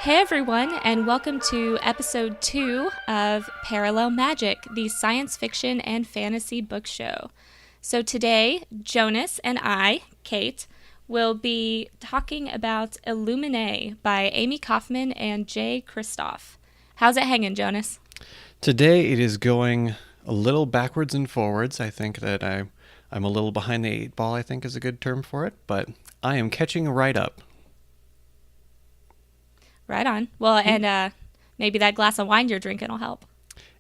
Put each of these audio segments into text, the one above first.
Hey everyone, and welcome to Episode 2 of Parallel Magic, the science fiction and fantasy book show. So today, Jonas and I, Kate, will be talking about Illuminae by Amie Kaufman and Jay Kristoff. How's it hanging, Jonas? Today it is going a little backwards and forwards. I think that I'm a little behind the eight ball, I think is a good term for it, but I am catching right up. Right on. Well, and maybe that glass of wine you're drinking will help.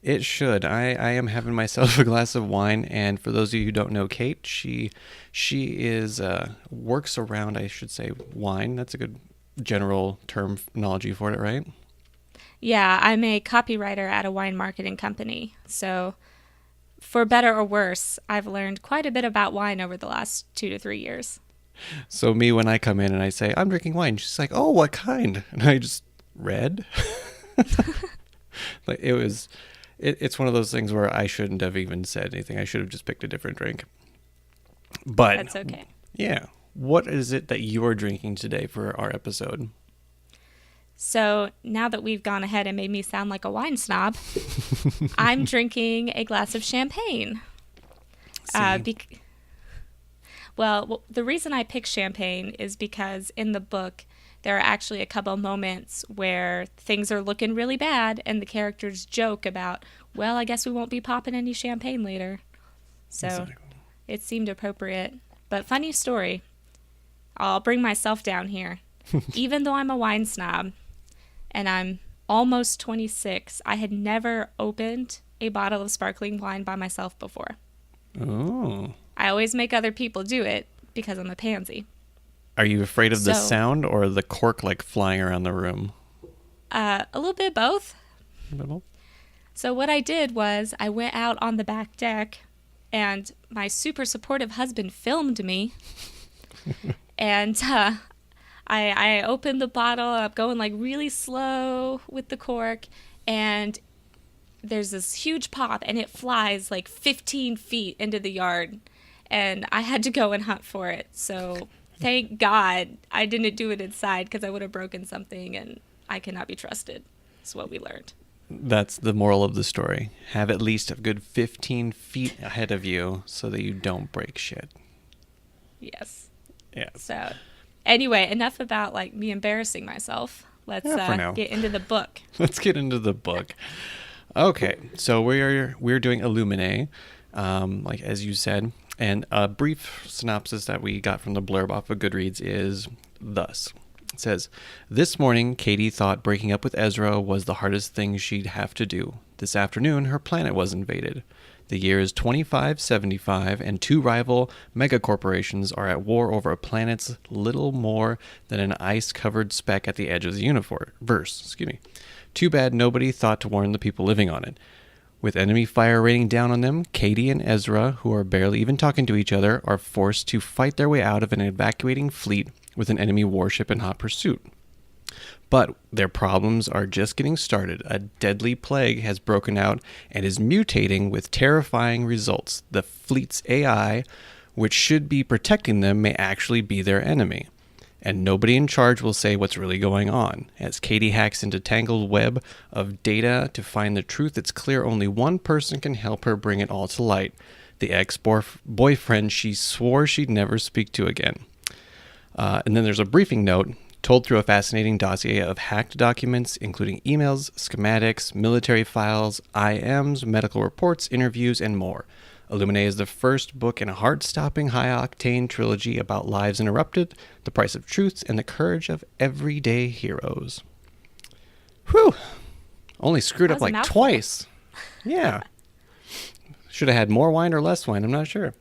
It should. I am having myself a glass of wine, and for those of you who don't know Kate, she is works around, I should say, wine. That's a good general terminology for it, right? Yeah, I'm a copywriter at a wine marketing company. So, for better or worse, I've learned quite a bit about wine over the last 2 to 3 years. So me, when I come in and I say, I'm drinking wine, she's like, oh, what kind? And I just, red? Like it's one of those things where I shouldn't have even said anything. I should have just picked a different drink. But That's okay. yeah, what is it that you are drinking today for our episode? So now that we've gone ahead and made me sound like a wine snob, I'm drinking a glass of champagne. Well, the reason I picked champagne is because in the book, there are actually a couple moments where things are looking really bad and the characters joke about, well, I guess we won't be popping any champagne later. So Exactly. it seemed appropriate. But funny story, I'll bring myself down here. Even though I'm a wine snob and I'm almost 26, I had never opened a bottle of sparkling wine by myself before. Oh. I always make other people do it because I'm a pansy. Are you afraid of the sound or the cork like flying around the room? A little bit both. So what I did was I went out on the back deck and my super supportive husband filmed me. And I opened the bottle. I'm going like really slow with the cork. And there's this huge pop and it flies like 15 feet into the yard. And I had to go and hunt for it. So thank God I didn't do it inside because I would have broken something and I cannot be trusted. That's what we learned. That's the moral of the story. Have at least a good 15 feet ahead of you so that you don't break shit. Yes. Yeah. So anyway, enough about like me embarrassing myself. Let's get into the book. Let's get into the book. Okay, so we're doing Illuminae, like as you said, and a brief synopsis that we got from the blurb off of Goodreads is thus. It says, this morning, Katie thought breaking up with Ezra was the hardest thing she'd have to do. This afternoon, her planet was invaded. The year is 2575, and two rival megacorporations are at war over a planet's little more than an ice-covered speck at the edge of the universe. Too bad nobody thought to warn the people living on it. With enemy fire raining down on them, Katie and Ezra, who are barely even talking to each other, are forced to fight their way out of an evacuating fleet with an enemy warship in hot pursuit. But their problems are just getting started. A deadly plague has broken out and is mutating with terrifying results. The fleet's AI, which should be protecting them, may actually be their enemy. And nobody in charge will say what's really going on. As Katie hacks into tangled web of data to find the truth, it's clear only one person can help her bring it all to light. The ex-boyfriend she swore she'd never speak to again. And then there's a briefing note told through a fascinating dossier of hacked documents, including emails, schematics, military files, IMs, medical reports, interviews, and more. Illuminae is the first book in a heart-stopping, high-octane trilogy about lives interrupted, the price of truth, and the courage of everyday heroes. Whew! Only screwed up like twice. Yeah. Should have had more wine or less wine, I'm not sure.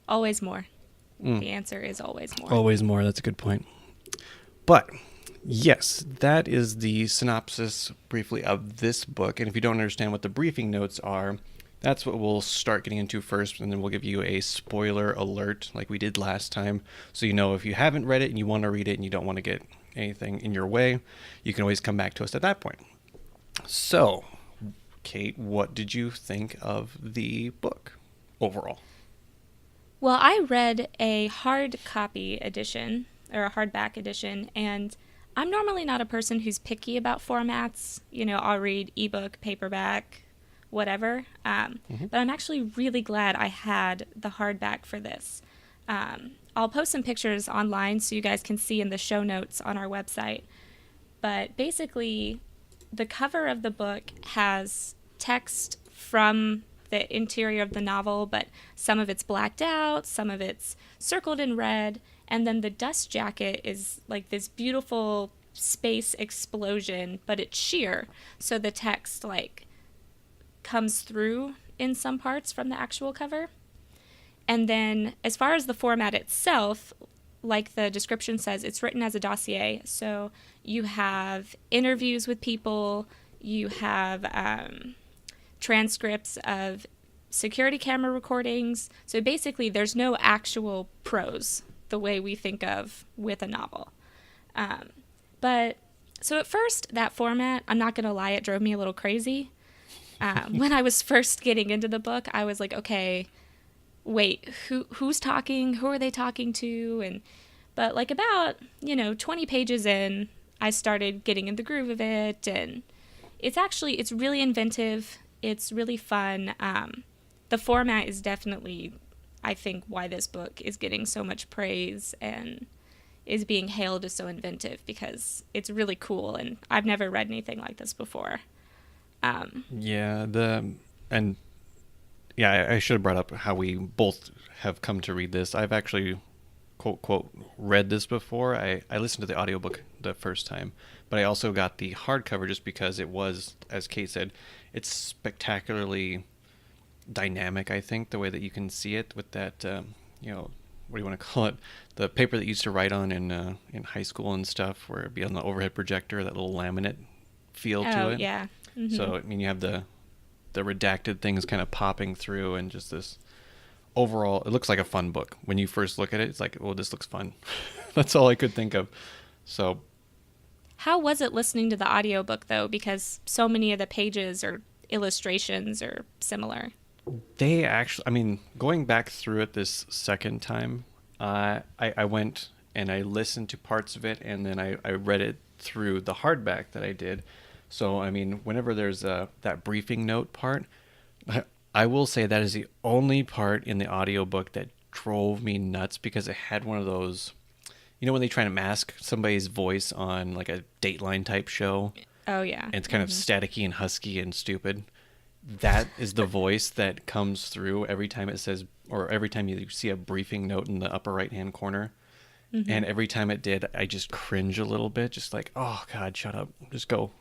Always more. The answer is always more. Always more, that's a good point. But, yes, that is the synopsis briefly of this book. And if you don't understand what the briefing notes are, that's what we'll start getting into first, and then we'll give you a spoiler alert like we did last time. So you know if you haven't read it and you want to read it and you don't want to get anything in your way, you can always come back to us at that point. So, Kate, what did you think of the book overall? Well, I read a hard copy edition, or a hardback edition, and I'm normally not a person who's picky about formats. You know, I'll read ebook, paperback, whatever. But I'm actually really glad I had the hardback for this. I'll post some pictures online so you guys can see in the show notes on our website. But basically, the cover of the book has text from the interior of the novel, but some of it's blacked out, some of it's circled in red, and then the dust jacket is like this beautiful space explosion, but it's sheer, so the text like comes through in some parts from the actual cover. And then as far as the format itself, like the description says, it's written as a dossier. So you have interviews with people, you have transcripts of security camera recordings. So basically, there's no actual prose the way we think of with a novel. But so at first, that format, I'm not going to lie, it drove me a little crazy. When I was first getting into the book, I was like, okay, wait, who's talking? Who are they talking to? But like about, 20 pages in, I started getting in the groove of it, and it's really inventive. It's really fun. The format is definitely, I think, why this book is getting so much praise and is being hailed as so inventive, because it's really cool, and I've never read anything like this before. I should have brought up how we both have come to read this. I've actually, quote, quote, read this before. I listened to the audiobook the first time, but I also got the hardcover just because it was, as Kate said, it's spectacularly dynamic, I think, the way that you can see it with that, what do you want to call it? The paper that you used to write on in high school and stuff, where it'd be on the overhead projector, that little laminate feel to it. Oh, yeah. Mm-hmm. So, I mean, you have the redacted things kind of popping through, and just this overall, it looks like a fun book. When you first look at it, it's like, oh, this looks fun. That's all I could think of. So, how was it listening to the audiobook, though? Because so many of the pages or illustrations are similar. They actually, I mean, going back through it this second time, I went and I listened to parts of it, and then I read it through the hardback that I did. So, I mean, whenever there's that briefing note part, I will say that is the only part in the audiobook that drove me nuts, because it had one of those, when they try to mask somebody's voice on like a Dateline type show. Oh, yeah. And it's kind of staticky and husky and stupid. That is the voice that comes through every time it says, or every time you see a briefing note in the upper right-hand corner. Mm-hmm. And every time it did, I just cringe a little bit, just like, oh God, shut up. Just go.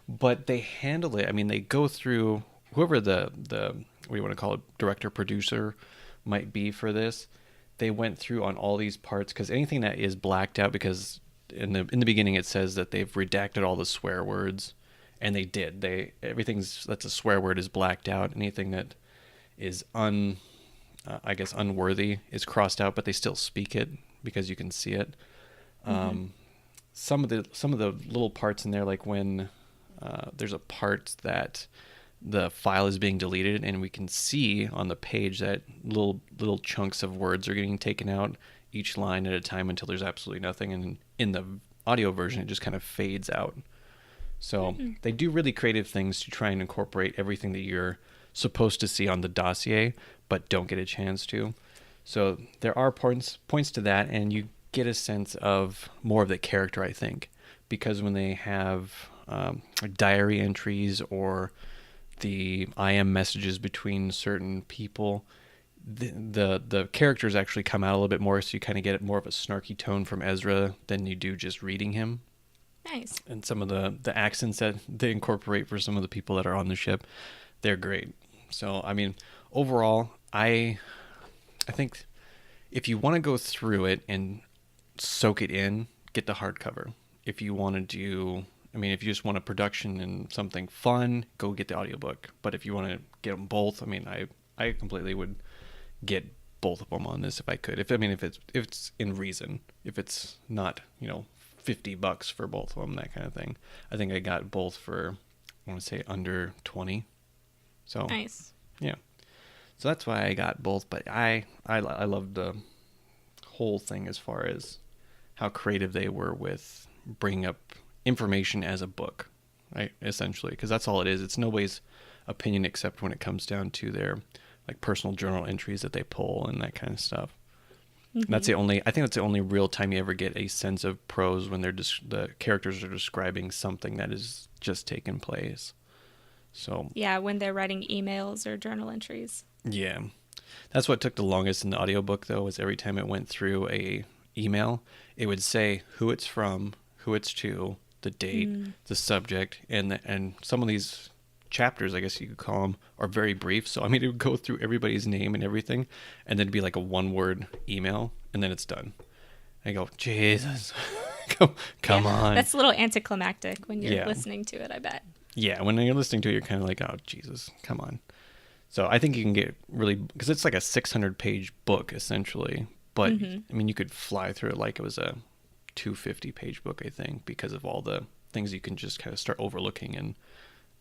But they handle it. I mean, they go through whoever the what do you want to call it, director, producer might be for this. They went through on all these parts, because anything that is blacked out, because in the beginning it says that they've redacted all the swear words, and they did. That's a swear word is blacked out. Anything that is unworthy is crossed out, but they still speak it because you can see it. Mm-hmm. Some of the little parts in there, like when there's a part that the file is being deleted, and we can see on the page that little chunks of words are getting taken out, each line at a time, until there's absolutely nothing. And in the audio version, it just kind of fades out. So they do really creative things to try and incorporate everything that you're supposed to see on the dossier, but don't get a chance to. So there are points to that, and you get a sense of more of the character, I think, because when they have diary entries or the IM messages between certain people, the characters actually come out a little bit more, so you kind of get more of a snarky tone from Ezra than you do just reading him. Nice. And some of the accents that they incorporate for some of the people that are on the ship, they're great. So, I mean, overall, I think if you want to go through it and soak it in, get the hardcover. If you want to if you just want a production and something fun, go get the audiobook. But if you want to get them both, I mean, I completely would get both of them on this if I could. If it's in reason, if it's not, $50 for both of them, that kind of thing. I think I got both for, I want to say, under 20. So nice. Yeah. So that's why I got both, but I love the whole thing as far as how creative they were with bringing up information as a book, right? Essentially, because that's all it is. It's nobody's opinion except when it comes down to their like personal journal entries that they pull and that kind of stuff. Mm-hmm. That's the only. I think that's the only real time you ever get a sense of prose when they're the characters are describing something that has just taken place. So yeah, when they're writing emails or journal entries. Yeah, that's what took the longest in the audiobook though. Was every time it went through a email, it would say who it's from, who it's to, the date, the subject, and some of these chapters, I guess you could call them, are very brief. So I mean, it would go through everybody's name and everything, and then it'd be like a one-word email, and then it's done. I go, Jesus, come on. That's a little anticlimactic when you're listening to it, I bet. Yeah, when you're listening to it, you're kind of like, oh, Jesus, come on. So I think you can get really, because it's like a 600-page book, essentially. But, I mean, you could fly through it like it was a 250-page book, I think, because of all the things you can just kind of start overlooking and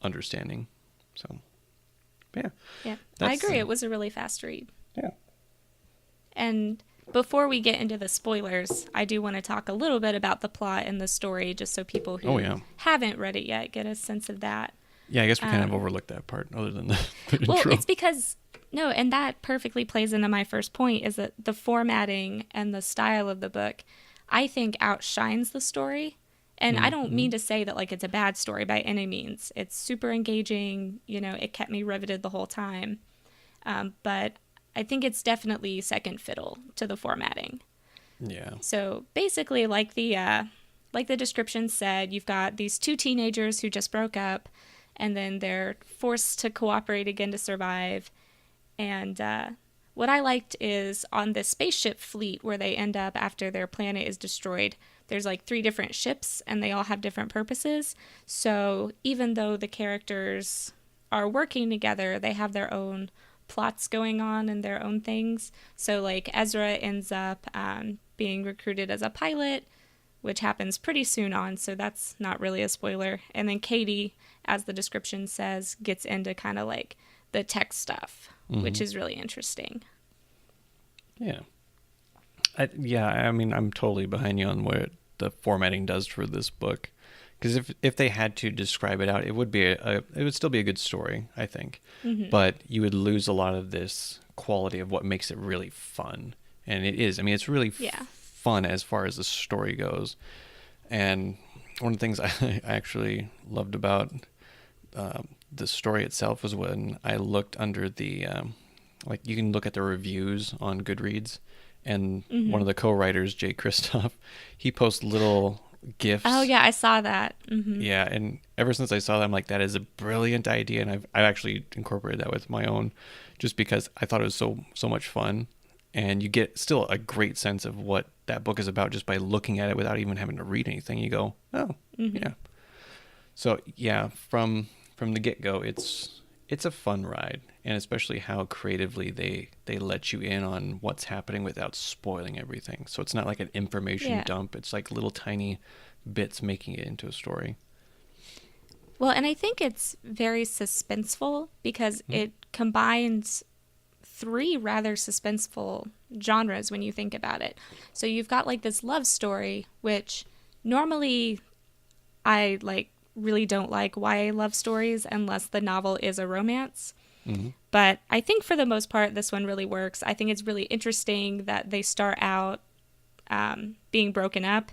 understanding. So, yeah. Yeah, I agree. It was a really fast read. Yeah. And before we get into the spoilers, I do want to talk a little bit about the plot and the story, just so people who haven't read it yet get a sense of that. Yeah, I guess we kind of overlooked that part, other than the intro. Well, it's because... No, and that perfectly plays into my first point, is that the formatting and the style of the book, I think, outshines the story. And I don't mean to say that like it's a bad story by any means. It's super engaging. You know, it kept me riveted the whole time. But I think it's definitely second fiddle to the formatting. Yeah. So basically, like the description said, you've got these two teenagers who just broke up, and then they're forced to cooperate again to survive. And what I liked is on the spaceship fleet where they end up after their planet is destroyed, there's like 3 different ships and they all have different purposes. So even though the characters are working together, they have their own plots going on and their own things. So like Ezra ends up being recruited as a pilot, which happens pretty soon on, so that's not really a spoiler. And then Katie, as the description says, gets into kind of like the tech stuff, which is really interesting. Yeah. I mean, I'm totally behind you on what the formatting does for this book. Because if they had to describe it out, it would be it would still be a good story, I think. But you would lose a lot of this quality of what makes it really fun. And it is. I mean, it's really fun as far as the story goes. And one of the things I actually loved about the story itself was when I looked under the, like you can look at the reviews on Goodreads, and one of the co-writers, Jay Kristoff, he posts little GIFs. Oh yeah, I saw that. Yeah, and ever since I saw that, I'm like, that is a brilliant idea, and I've actually incorporated that with my own, just because I thought it was so much fun, and you get still a great sense of what that book is about just by looking at it without even having to read anything. You go, oh, yeah. So yeah, from the get-go, it's a fun ride, and especially how creatively they let you in on what's happening without spoiling everything. So it's not like an information dump. It's like little tiny bits making it into a story. Well, and I think it's very suspenseful because it combines 3 rather suspenseful genres when you think about it. So you've got like this love story, which normally I really don't like YA love stories unless the novel is a romance. But I think for the most part, this one really works. I think it's really interesting that they start out being broken up,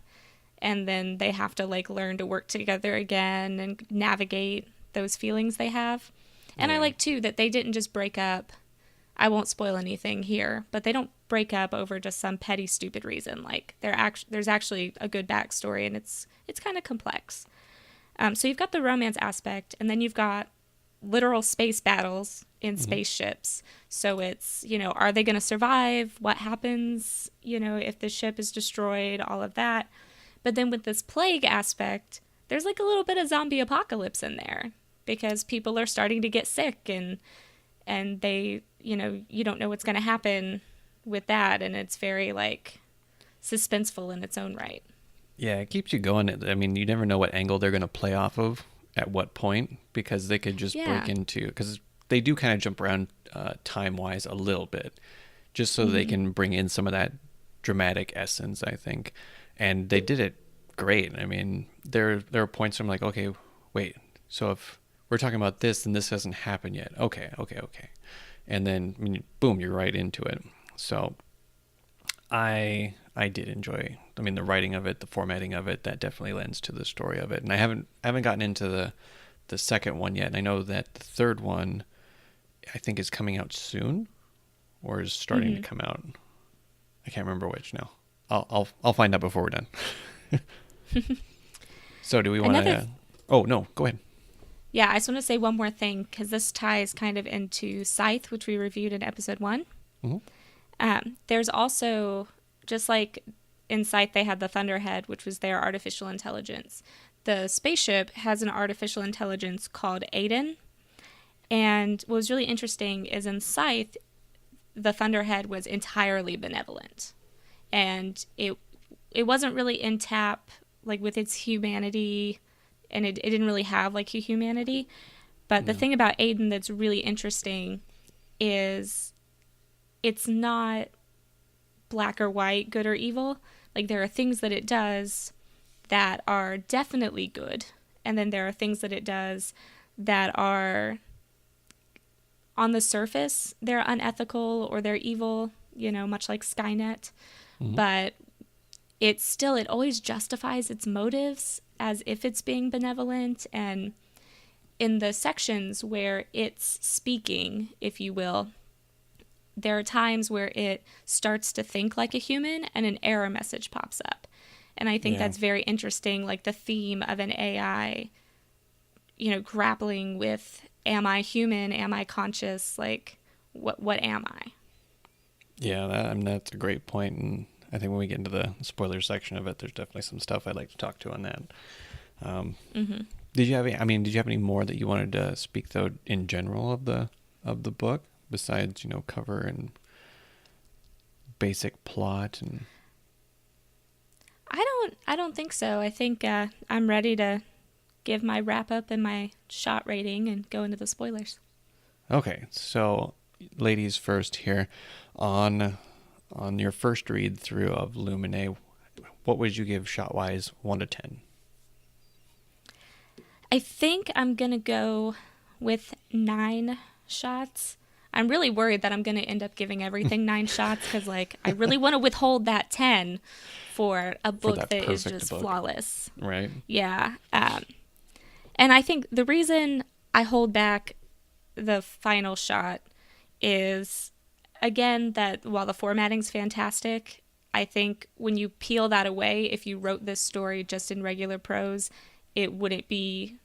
and then they have to like learn to work together again and navigate those feelings they have. And I like too that they didn't just break up. I won't spoil anything here, but they don't break up over just some petty, stupid reason. Like there's actually a good backstory, and it's kind of complex. So you've got the romance aspect, and then you've got literal space battles in spaceships. So it's, are they going to survive? What happens, if the ship is destroyed? All of that. But then with this plague aspect, there's like a little bit of zombie apocalypse in there because people are starting to get sick, and they, you don't know what's going to happen with that. And it's very like suspenseful in its own right. Yeah, it keeps you going. I mean, you never know what angle they're going to play off of at what point, because they could just break into, because they do kind of jump around time-wise a little bit, just so they can bring in some of that dramatic essence, I think. And they did it great. I mean, there are points where I'm like, okay, wait, so if we're talking about this and this hasn't happened yet, okay. And then, I mean, boom, you're right into it. So I did enjoy, I mean, the writing of it, the formatting of it, that definitely lends to the story of it. And I haven't gotten into the second one yet. And I know that the third one, I think, is coming out soon, or is starting to come out. I can't remember which now. I'll find out before we're done. So do we want to... Oh, no, go ahead. Yeah, I just want to say one more thing, because this ties kind of into Scythe, which we reviewed in episode 1. There's also, just like in Scythe, they had the Thunderhead, which was their artificial intelligence. The spaceship has an artificial intelligence called Aiden. And what was really interesting is in Scythe, the Thunderhead was entirely benevolent. And it wasn't really in tap, like, with its humanity, and it didn't really have, like, a humanity. But the thing about Aiden that's really interesting is it's not black or white, good or evil. Like, there are things that it does that are definitely good, and then there are things that it does that are, on the surface, they're unethical or they're evil, you know, much like Skynet. But it always justifies its motives as if it's being benevolent. And in the sections where it's speaking, if you will, there are times where it starts to think like a human and an error message pops up. And I think that's very interesting, like the theme of an AI, you know, grappling with, am I human? Am I conscious? Like, what am I? Yeah, that's a great point. And I think when we get into the spoiler section of it, there's definitely some stuff I'd like to talk to on that. Did you have any more that you wanted to speak, though, in general of the book, besides, you know, cover and basic plot? And I don't think so. I think I'm ready to give my wrap up and my shot rating and go into the spoilers. Okay, so ladies first here. On your first read through of Illuminae, what would you give shot wise 1 to 10? I think I'm gonna go with 9 shots. I'm really worried that I'm gonna end up giving everything 9 shots, because like I really want to withhold that 10 for a book that is just flawless. Right. Yeah. And I think the reason I hold back the final shot is, again, that while the formatting's fantastic, I think when you peel that away, if you wrote this story just in regular prose, it wouldn't be,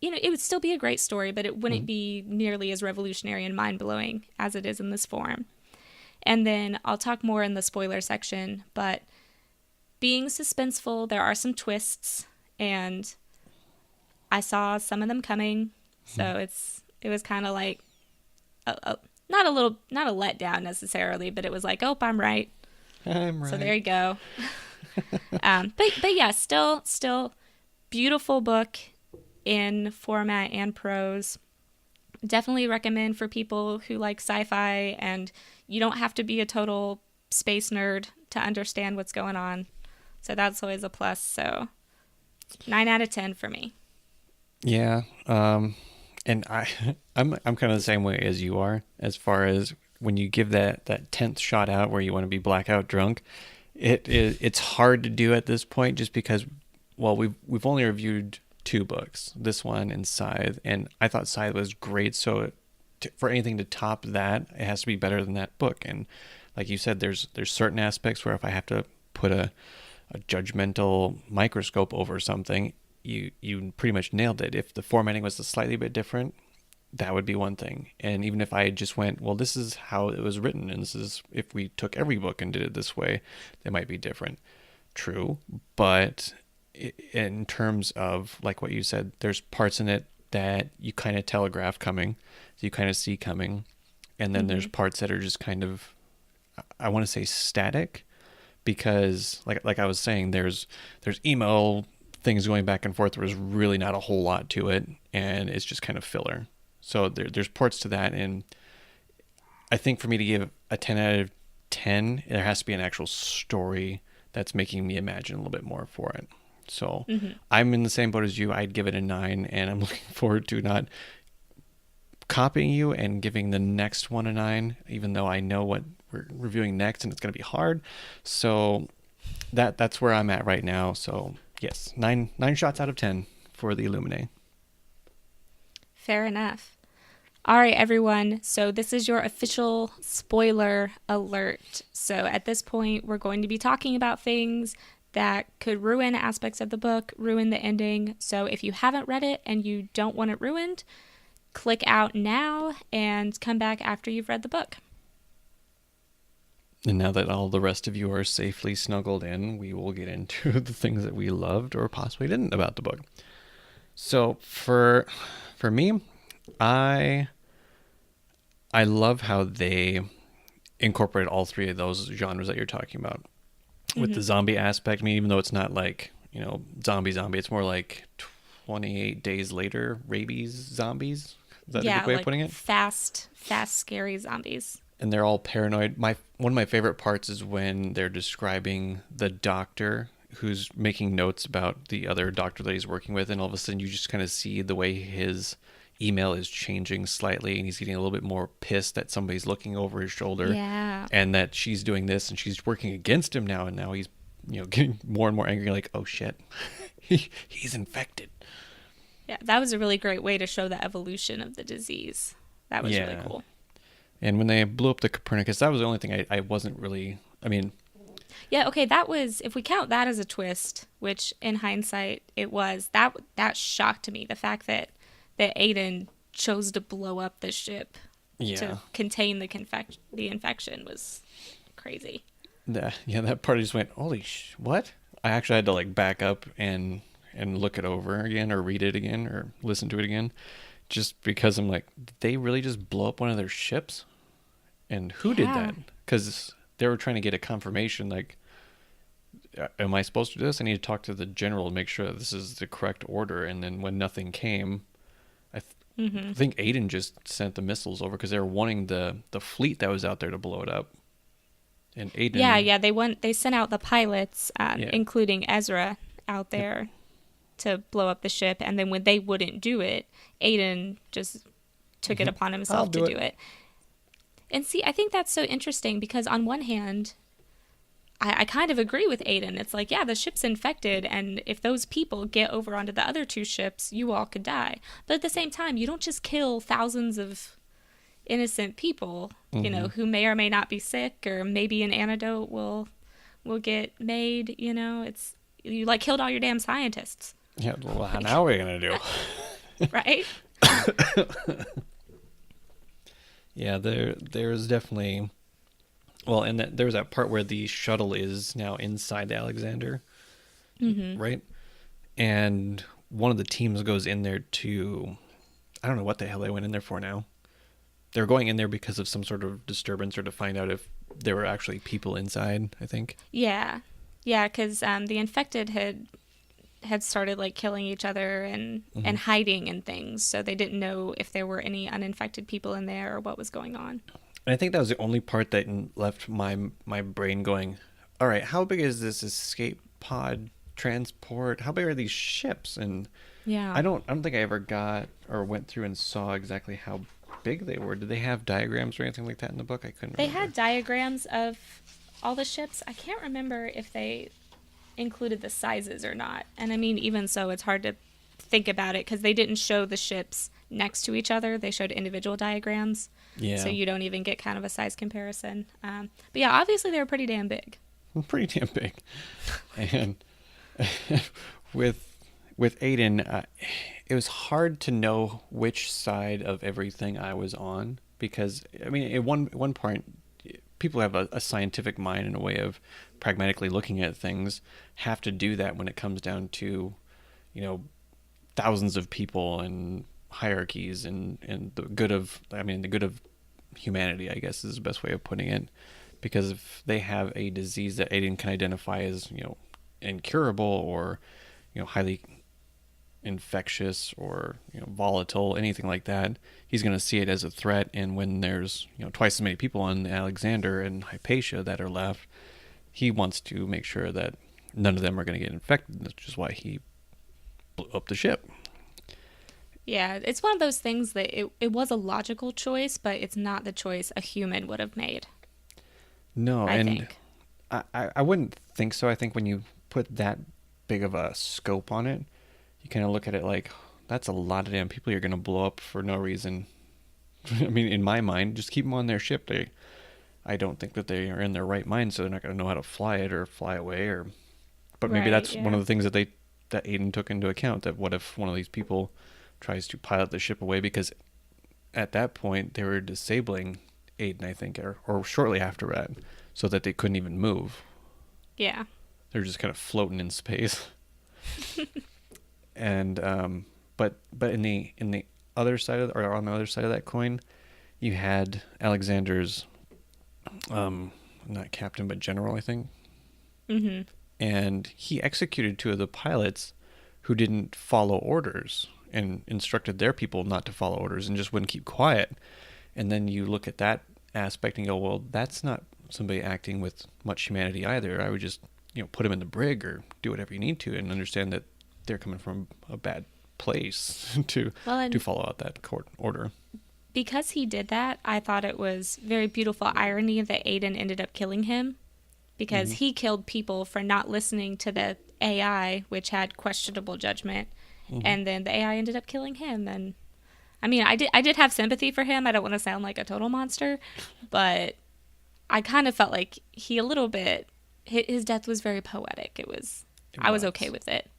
you know, it would still be a great story, but it wouldn't be nearly as revolutionary and mind-blowing as it is in this form. And then I'll talk more in the spoiler section, but being suspenseful, there are some twists, and I saw some of them coming, so it was kind of like not a letdown necessarily, but it was like, oh, I'm right. So there you go. But yeah, still beautiful book in format and prose. Definitely recommend for people who like sci-fi, and you don't have to be a total space nerd to understand what's going on. So that's always a plus. So 9 out of 10 for me. Yeah. And I'm kind of the same way as you are, as far as when you give that 10th shot out where you want to be blackout drunk. It's hard to do at this point, just because, well, we've only reviewed 2 books, this one and Scythe, and I thought Scythe was great. So for anything to top that, it has to be better than that book. And like you said, there's certain aspects where if I have to put a judgmental microscope over something, you pretty much nailed it. If the formatting was a slightly bit different, that would be one thing. And even if I just went, well, this is how it was written, and this is, if we took every book and did it this way, it might be different. True. But in terms of, like what you said, there's parts in it that you kind of telegraph coming, so you kind of see coming. And then there's parts that are just kind of, I want to say, static, because like I was saying, there's email things going back and forth. There's really not a whole lot to it, and it's just kind of filler. So there's parts to that, and I think for me to give a 10 out of 10, there has to be an actual story that's making me imagine a little bit more for it. So I'm in the same boat as you. I'd give it a 9, and I'm looking forward to not copying you and giving the next one a 9, even though I know what we're reviewing next and it's going to be hard. So that's where I'm at right now. So yes, 9 shots out of 10 for the Illuminae. Fair enough. All right, everyone. So this is your official spoiler alert. So at this point, we're going to be talking about things that could ruin aspects of the book, ruin the ending. So if you haven't read it and you don't want it ruined, click out now and come back after you've read the book. And now that all the rest of you are safely snuggled in, we will get into the things that we loved or possibly didn't about the book. So for me, I love how they incorporate all three of those genres that you're talking about. With the zombie aspect, I mean, even though it's not like, zombie, it's more like 28 days later, rabies zombies. Is that a good way of putting it? Fast, scary zombies. And they're all paranoid. One of my favorite parts is when they're describing the doctor who's making notes about the other doctor that he's working with, and all of a sudden you just kind of see the way his email is changing slightly, and he's getting a little bit more pissed that somebody's looking over his shoulder, and that she's doing this and she's working against him now, and now he's getting more and more angry, like, oh shit, he's infected. Yeah, that was a really great way to show the evolution of the disease. That was really cool. And when they blew up the Copernicus, that was the only thing I wasn't really, yeah, okay, that was, if we count that as a twist, which in hindsight it was, that shocked me. The fact that Aiden chose to blow up the ship to contain the infection was crazy. That part just went, holy what? I actually had to back up and look it over again, or read it again, or listen to it again, just because I'm like, did they really just blow up one of their ships? And who did that? Because they were trying to get a confirmation, like, am I supposed to do this? I need to talk to the general to make sure that this is the correct order. And then when nothing came, I think Aiden just sent the missiles over because they were wanting the fleet that was out there to blow it up. And Aiden, they sent out the pilots, including Ezra, out there to blow up the ship. And then when they wouldn't do it, Aiden just took it upon himself to do it. And see, I think that's so interesting because on one hand, I kind of agree with Aiden. It's like, yeah, the ship's infected, and if those people get over onto the other two ships, you all could die. But at the same time, you don't just kill thousands of innocent people, who may or may not be sick, or maybe an antidote will get made. It's you killed all your damn scientists. Yeah, well, how are we gonna do? Right? Yeah, there's definitely, well, and there's that part where the shuttle is now inside the Alexander, right? And one of the teams goes in there to, I don't know what the hell they went in there for now. They're going in there because of some sort of disturbance or to find out if there were actually people inside, I think. Yeah, because the infected had started killing each other and hiding and things, so they didn't know if there were any uninfected people in there or what was going on. And I think that was the only part that left my brain going, all right, how big is this escape pod transport? How big are these ships? And I don't think I ever got or went through and saw exactly how big they were. Did they have diagrams or anything like that in the book? I couldn't remember. They had diagrams of all the ships. I can't remember if they included the sizes or not. And I mean, even so, it's hard to think about it because they didn't show the ships next to each other. They showed individual diagrams. Yeah. So you don't even get kind of a size comparison. But yeah, obviously they were pretty damn big. Pretty damn big. And with Aiden, it was hard to know which side of everything I was on because, I mean, at one point, people have a scientific mind and a way of pragmatically looking at things, have to do that when it comes down to, thousands of people and hierarchies and the good of humanity, I guess is the best way of putting it. Because if they have a disease that Aiden can identify as, incurable or, highly infectious or volatile, anything like that, he's going to see it as a threat. And when there's twice as many people on Alexander and Hypatia that are left, he wants to make sure that none of them are going to get infected, which is why he blew up the ship. Yeah, it's one of those things that it was a logical choice, but it's not the choice a human would have made. No, I think. I wouldn't think so. I think when you put that big of a scope on it, you kind of look at it like, that's a lot of damn people you're going to blow up for no reason. I mean, in my mind, just keep them on their ship. I don't think that they are in their right mind, so they're not going to know how to fly it or fly away. But maybe that's one of the things that Aiden took into account, that what if one of these people tries to pilot the ship away, because at that point they were disabling Aiden, I think, or shortly after that, so that they couldn't even move. Yeah. They're just kind of floating in space. And but in the other side of, or on the other side of that coin, you had Alexander's not captain but general, I think. Mm-hmm. And he executed 2 of the pilots who didn't follow orders, and instructed their people not to follow orders and just wouldn't keep quiet. And then you look at that aspect and go, well, that's not somebody acting with much humanity either. I would just put them in the brig or do whatever you need to, and understand that they're coming from a bad place to follow out that court order. Because he did that, I thought it was very beautiful irony that Aiden ended up killing him, because he killed people for not listening to the AI, which had questionable judgment, and then the AI ended up killing him. And I mean, I did have sympathy for him. I don't want to sound like a total monster, but I kind of felt like his death was very poetic. I was okay with it.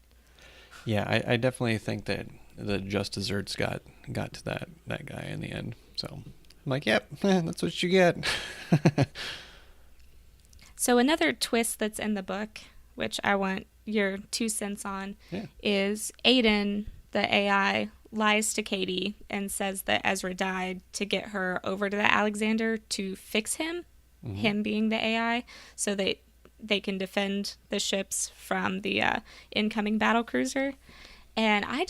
Yeah, I definitely think that the just desserts got to that guy in the end. So I'm like, yep, that's what you get. So another twist that's in the book, which I want your 2 cents on, is Aiden, the AI, lies to Katie and says that Ezra died to get her over to the Alexander to fix him, him being the AI, so that they can defend the ships from the incoming battle cruiser. And I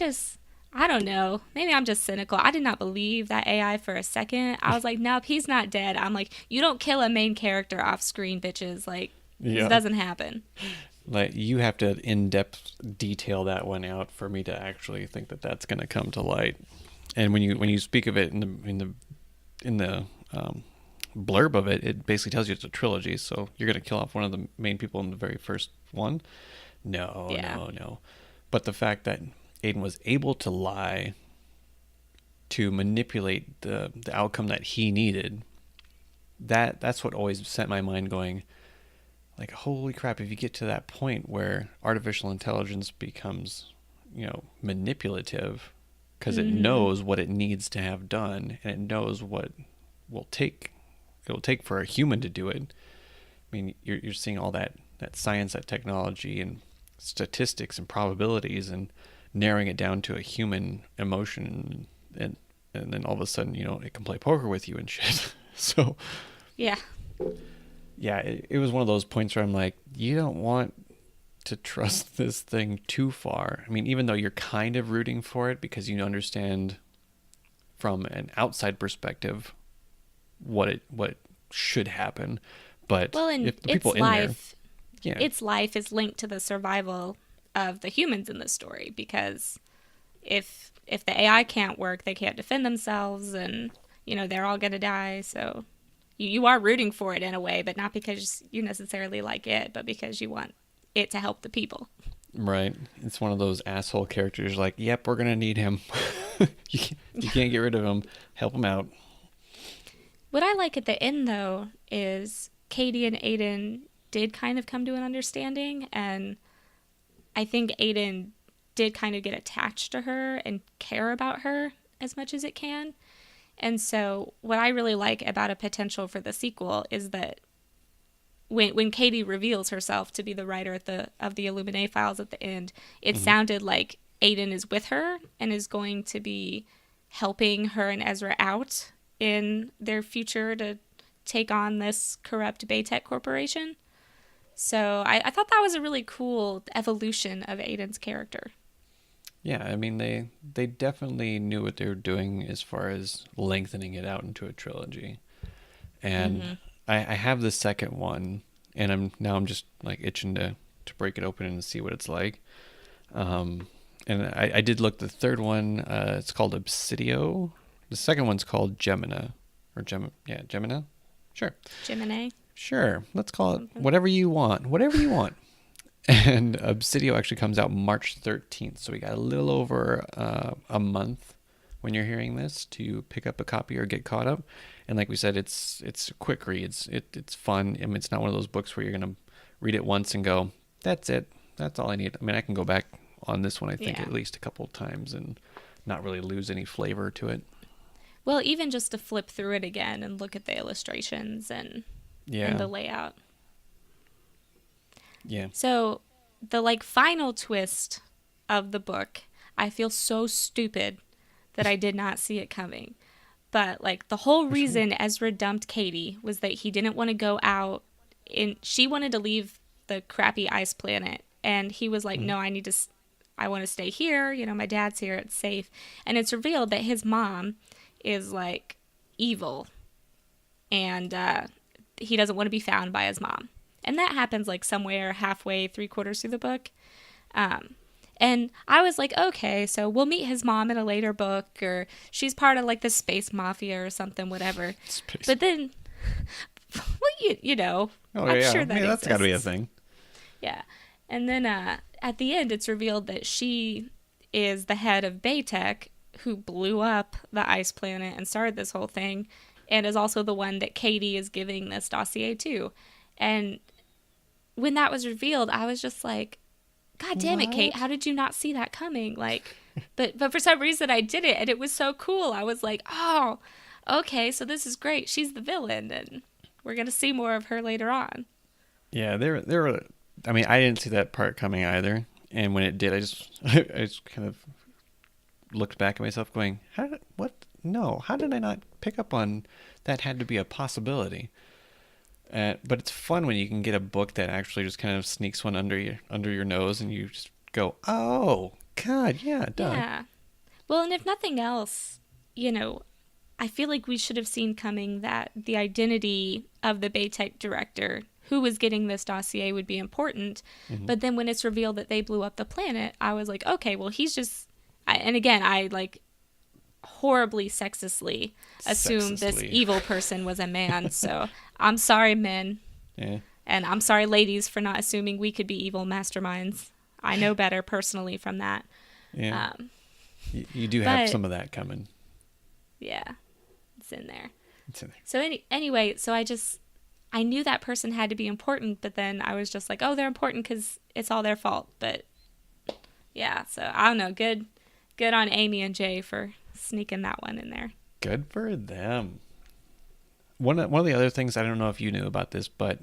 don't know, maybe I'm just cynical. I did not believe that AI for a second. I was like, nope, he's not dead. I'm like, you don't kill a main character off screen, bitches. Like, this doesn't happen. Like, you have to in-depth detail that one out for me to actually think that that's going to come to light. And when you speak of it in the blurb of it, it basically tells you it's a trilogy. So you're going to kill off one of the main people in the very first one? No. But the fact that Aiden was able to lie to manipulate the outcome that he needed, that's what always sent my mind going, like, holy crap, if you get to that point where artificial intelligence becomes, manipulative, because it knows what it needs to have done, and it knows what it will take for a human to do it. I mean, you're seeing all that science, that technology, and statistics and probabilities, and narrowing it down to a human emotion, and then all of a sudden, it can play poker with you and shit. So yeah, it was one of those points where I'm like, you don't want to trust this thing too far. I mean, even though you're kind of rooting for it because you understand from an outside perspective what should happen, but if the people in there, its life is linked to the survival of the humans in the story, because if the AI can't work, they can't defend themselves, and they're all gonna die. So you are rooting for it in a way, but not because you necessarily like it, but because you want it to help the people. Right. It's one of those asshole characters like, yep, we're gonna need him. you can't get rid of him. Help him out. What I like at the end, though, is Katie and Aiden did kind of come to an understanding, and I think Aiden did kind of get attached to her and care about her as much as it can. And so what I really like about a potential for the sequel is that when Katie reveals herself to be the writer of the Illuminae files at the end, it sounded like Aiden is with her and is going to be helping her and Ezra out in their future to take on this corrupt Baytech corporation. So I thought that was a really cool evolution of Aiden's character. Yeah, I mean they definitely knew what they were doing as far as lengthening it out into a trilogy. And Mm-hmm. I have the second one, and I'm just like itching to break it open and see what it's like. And I did look the third one. It's called Obsidio. The second one's called Gemina, or Gemina. Sure, Gemini. sure. Let's call it Something. whatever you want. Whatever you want. And Obsidio actually comes out March 13th, so we got a little over a month when you're hearing this to pick up a copy or get caught up. And like we said, it's quick reads. It's fun. I mean, it's not one of those books where you're gonna read it once and go, "That's it. That's all I need." I mean, I can go back on this one, I think, Yeah. at least a couple of times and not really lose any flavor to it. Well, even just to flip through it again and look at the illustrations and the layout. Yeah. So the like final twist of the book, I feel so stupid that I did not see it coming. But like the whole reason Ezra dumped Katie was that he didn't want to go out she wanted to leave the crappy ice planet, and he was like, "No, I want to stay here. You know, my dad's here. It's safe." And it's revealed that his mom is like evil, and he doesn't want to be found by his mom. And that happens like somewhere halfway, 3/4 through the book. And I was like, okay, so we'll meet his mom in a later book, or she's part of like the space mafia or something, whatever. Space. But then, well, you know, Oh I'm yeah, sure that that's got to be a exists. thing. Yeah. And then at the end, it's revealed that she is the head of Baytech, who blew up the ice planet and started this whole thing, and is also the one that Katie is giving this dossier to. And when that was revealed, I was just like, God damn it, Kate, how did you not see that coming? Like, but for some reason I did it, and it was so cool. I was like, oh, okay, so this is great. She's the villain, and we're going to see more of her later on. Yeah, there were. I mean, I didn't see that part coming either. And when it did, I just kind of looked back at myself, going, what? No, how did I not pick up on that? Had to be a possibility. But it's fun when you can get a book that actually just kind of sneaks one under your nose, and you just go, "Oh, God, yeah, duh." Yeah. Well, and if nothing else, you know, I feel like we should have seen coming that the identity of the Baytech director who was getting this dossier would be important. Mm-hmm. But then when it's revealed that they blew up the planet, I was like, okay, well, he's just... and again, I like horribly sexistly assumed this evil person was a man. So I'm sorry, men. Yeah. And I'm sorry, ladies, for not assuming we could be evil masterminds. I know better personally from that. Yeah. You do have some of that coming. Yeah. It's in there. It's in there. So anyway, so I knew that person had to be important, but then I was just like, oh, they're important because it's all their fault. But yeah, so I don't know. Good on Amie and Jay for sneaking that one in there. Good for them. One of the other things, I don't know if you knew about this, but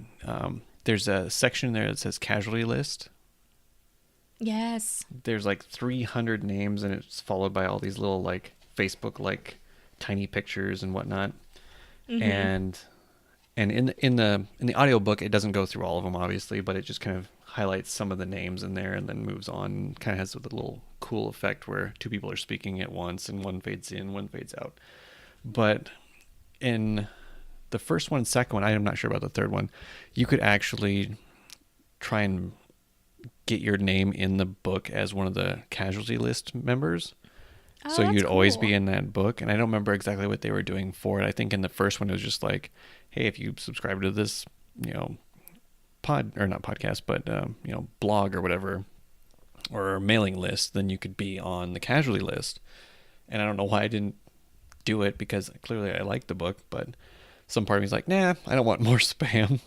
there's a section there that says casualty list. Yes. There's like 300 names, and it's followed by all these little like Facebook like tiny pictures and whatnot. Mm-hmm. And in the audiobook, it doesn't go through all of them, obviously, but it just kind of highlights some of the names in there and then moves on, and kind of has a little cool effect where two people are speaking at once and one fades in, one fades out. But in the first one, second one, I'm not sure about the third one, you could actually try and get your name in the book as one of the casualty list members. Oh, So you'd cool. always be in that book. And I don't remember exactly what they were doing for it. I think in the first one, it was just like, hey, if you subscribe to this, not podcast, but, blog or whatever, or mailing list, then you could be on the casualty list. And I don't know why I didn't do it, because clearly I liked the book, but some part of me is like, nah, I don't want more spam.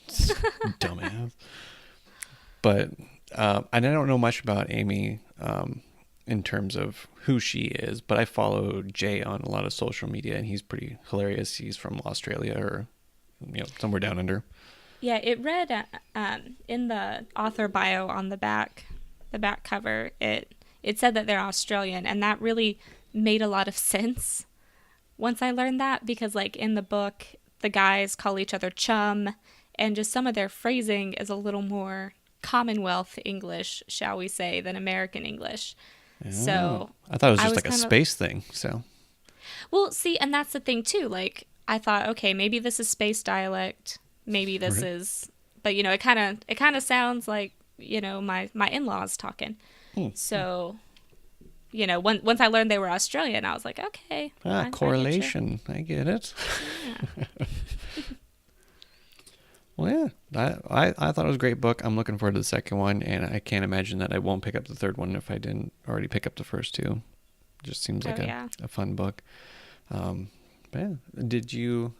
Dumbass. But, and I don't know much about Amie, in terms of who she is, but I follow Jay on a lot of social media, and he's pretty hilarious. He's from Australia, or somewhere down under. Yeah, it read in the author bio on the back cover. It said that they're Australian, and that really made a lot of sense once I learned that, because like in the book, the guys call each other chum, and just some of their phrasing is a little more Commonwealth English, shall we say, than American English. So I thought it was just like a kinda, space thing. So, well, see, and that's the thing too. Like, I thought, okay, maybe this is space dialect. Maybe this is, but it kind of sounds like my in-laws talking. So, once I learned they were Australian, I was like, okay, correlation. I get it. Yeah. Well, yeah, I thought it was a great book. I'm looking forward to the second one, and I can't imagine that I won't pick up the third one if I didn't already pick up the first two. It just seems like a fun book. But yeah, did you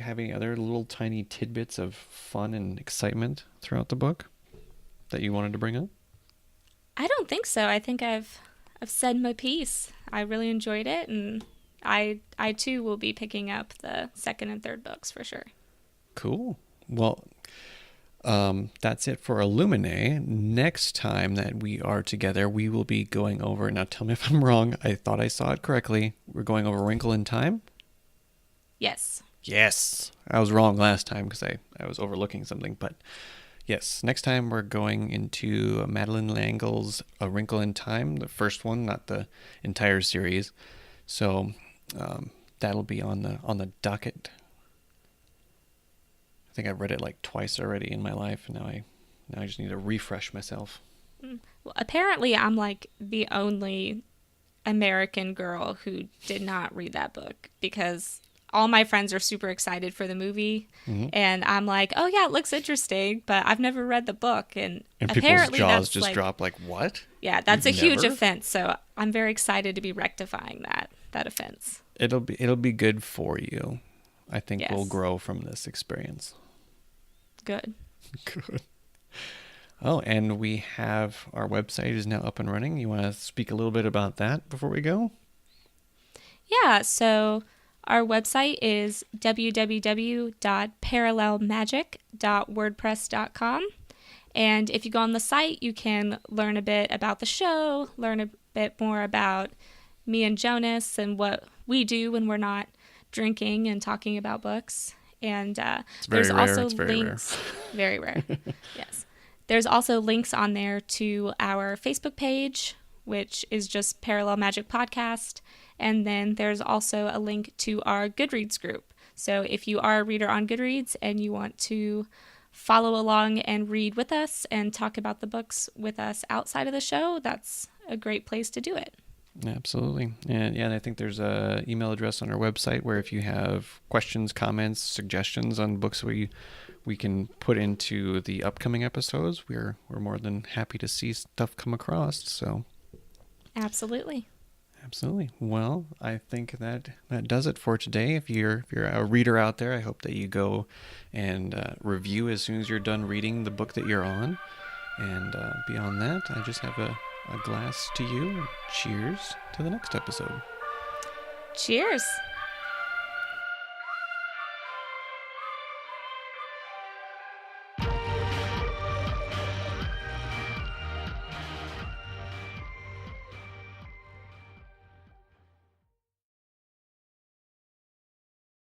have any other little tiny tidbits of fun and excitement throughout the book that you wanted to bring up? I don't think so. I think I've said my piece. I really enjoyed it, and I too will be picking up the second and third books for sure. Cool. Well, that's it for Illuminae. Next time that we are together, we will be going over, now tell me if I'm wrong, I thought I saw it correctly. We're going over Wrinkle in Time? Yes. Yes. I was wrong last time because I was overlooking something, but yes, next time we're going into Madeleine L'Engle's A Wrinkle in Time, the first one, not the entire series. So that'll be on the docket. I think I've read it like twice already in my life, and now I just need to refresh myself. Well, apparently I'm like the only American girl who did not read that book, because all my friends are super excited for the movie, and I'm like, oh yeah, it looks interesting, but I've never read the book, and apparently people's jaws that's just like, drop like, what? Yeah, that's a huge offense, so I'm very excited to be rectifying that offense. It'll be good for you. I think Yes. we'll grow from this experience. Good. Good. Oh, and we have our website is now up and running. You want to speak a little bit about that before we go? Yeah, so our website is www.parallelmagic.wordpress.com. And if you go on the site, you can learn a bit about the show, learn a bit more about me and Jonas and what we do when we're not drinking and talking about books. And there's also links. Very rare. Yes. There's also links on there to our Facebook page, which is just Parallel Magic Podcast. And then there's also a link to our Goodreads group. So if you are a reader on Goodreads and you want to follow along and read with us and talk about the books with us outside of the show, that's a great place to do it. Absolutely. And I think there's a email address on our website where if you have questions, comments, suggestions on books we can put into the upcoming episodes, we're more than happy to see stuff come across. So Absolutely. Well, I think that does it for today. If you're a reader out there, I hope that you go and review as soon as you're done reading the book that you're on. And beyond that, I just have a glass to you. Cheers to the next episode. Cheers.